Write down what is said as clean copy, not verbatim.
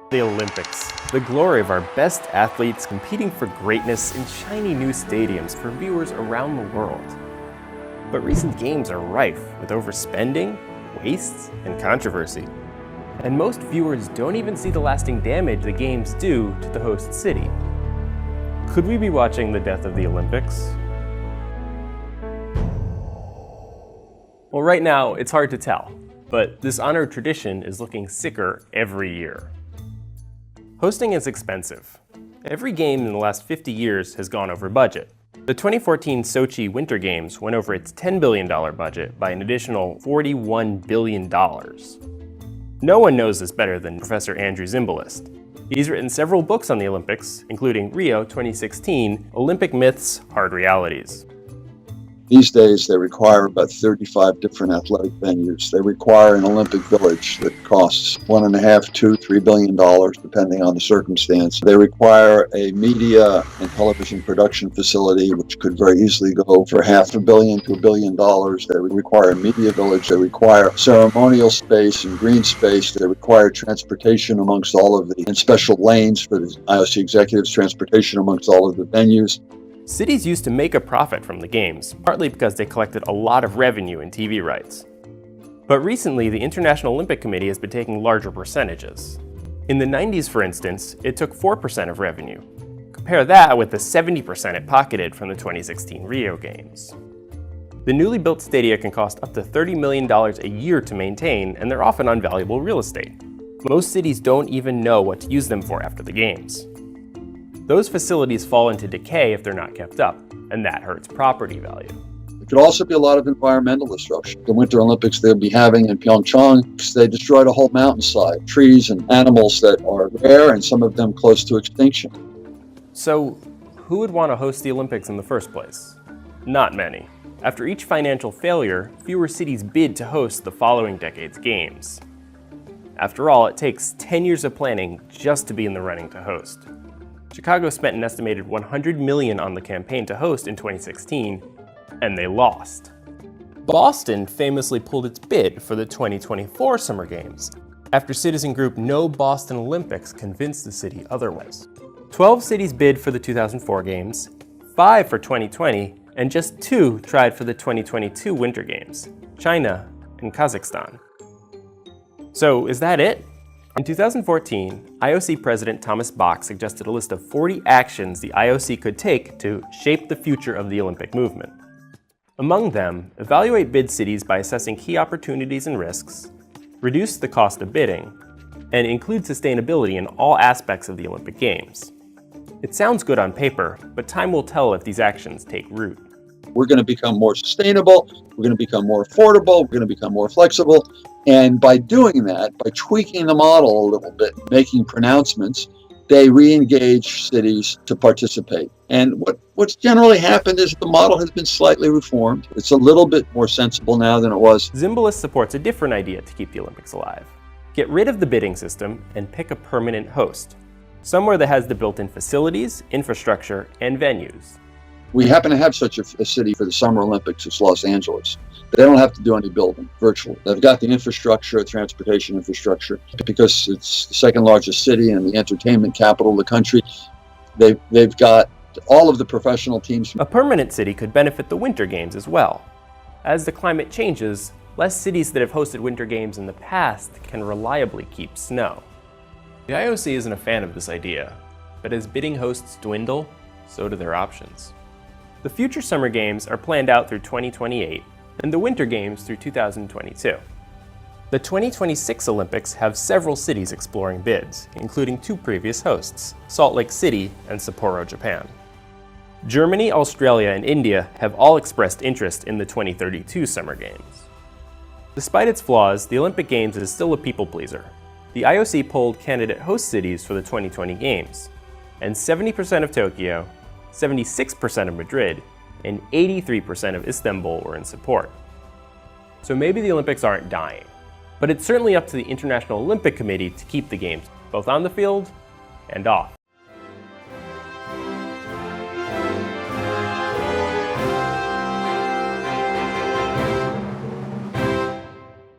The Olympics, the glory of our best athletes competing for greatness in shiny new stadiums for viewers around the world. But recent games are rife with overspending, wastes, and controversy. And most viewers don't even see the lasting damage the games do to the host city. Could we be watching the death of the Olympics? Well, right now, it's hard to tell, but this honored tradition is looking sicker every year. Hosting is expensive. Every game in the last 50 years has gone over budget. The 2014 Sochi Winter Games went over its $10 billion budget by an additional $41 billion. No one knows this better than Professor Andrew Zimbalist. He's written several books on the Olympics, including Rio 2016, Olympic Myths, Hard Realities. These days, they require about 35 different athletic venues. They require an Olympic village that costs $1.5, $2, $3 billion, depending on the circumstance. They require a media and television production facility, which could very easily go for $500 million to $1 billion. They require a media village. They require ceremonial space and green space. They require transportation amongst all of the, and special lanes for the IOC executives, transportation amongst all of the venues. Cities used to make a profit from the games, partly because they collected a lot of revenue in TV rights. But recently, the International Olympic Committee has been taking larger percentages. In the 90s, for instance, it took 4% of revenue. Compare that with the 70% it pocketed from the 2016 Rio Games. The newly built stadia can cost up to $30 million a year to maintain, and they're often on valuable real estate. Most cities don't even know what to use them for after the games. Those facilities fall into decay if they're not kept up, and that hurts property value. There could also be a lot of environmental disruption. The Winter Olympics they'll be having in Pyeongchang, they destroyed a whole mountainside, trees and animals that are rare and some of them close to extinction. So, who would want to host the Olympics in the first place? Not many. After each financial failure, fewer cities bid to host the following decade's games. After all, it takes 10 years of planning just to be in the running to host. Chicago spent an estimated $100 million on the campaign to host in 2016, and they lost. Boston famously pulled its bid for the 2024 Summer Games, after citizen group No Boston Olympics convinced the city otherwise. 12 cities bid for the 2004 Games, 5 for 2020, and just 2 tried for the 2022 Winter Games, China and Kazakhstan. So is that it? In 2014, IOC President Thomas Bach suggested a list of 40 actions the IOC could take to shape the future of the Olympic movement. Among them, evaluate bid cities by assessing key opportunities and risks, reduce the cost of bidding, and include sustainability in all aspects of the Olympic Games. It sounds good on paper, but time will tell if these actions take root. We're going to become more sustainable, we're going to become more affordable, we're going to become more flexible. And by doing that, by tweaking the model a little bit, making pronouncements, they re-engage cities to participate. And what's generally happened is the model has been slightly reformed. It's a little bit more sensible now than it was. Zimbalist supports a different idea to keep the Olympics alive. Get rid of the bidding system and pick a permanent host, somewhere that has the built-in facilities, infrastructure, and venues. We happen to have such a city for the Summer Olympics. It's Los Angeles. They don't have to do any building, virtually. They've got the infrastructure, transportation infrastructure, because it's the second largest city and the entertainment capital of the country. They've got all of the professional teams. A permanent city could benefit the Winter Games as well. As the climate changes, less cities that have hosted Winter Games in the past can reliably keep snow. The IOC isn't a fan of this idea, but as bidding hosts dwindle, so do their options. The future Summer Games are planned out through 2028, and the Winter Games through 2022. The 2026 Olympics have several cities exploring bids, including 2 previous hosts, Salt Lake City and Sapporo, Japan. Germany, Australia, and India have all expressed interest in the 2032 Summer Games. Despite its flaws, the Olympic Games is still a people pleaser. The IOC polled candidate host cities for the 2020 Games, and 70% of Tokyo, 76% of Madrid, and 83% of Istanbul were in support. So maybe the Olympics aren't dying, but it's certainly up to the International Olympic Committee to keep the Games both on the field and off.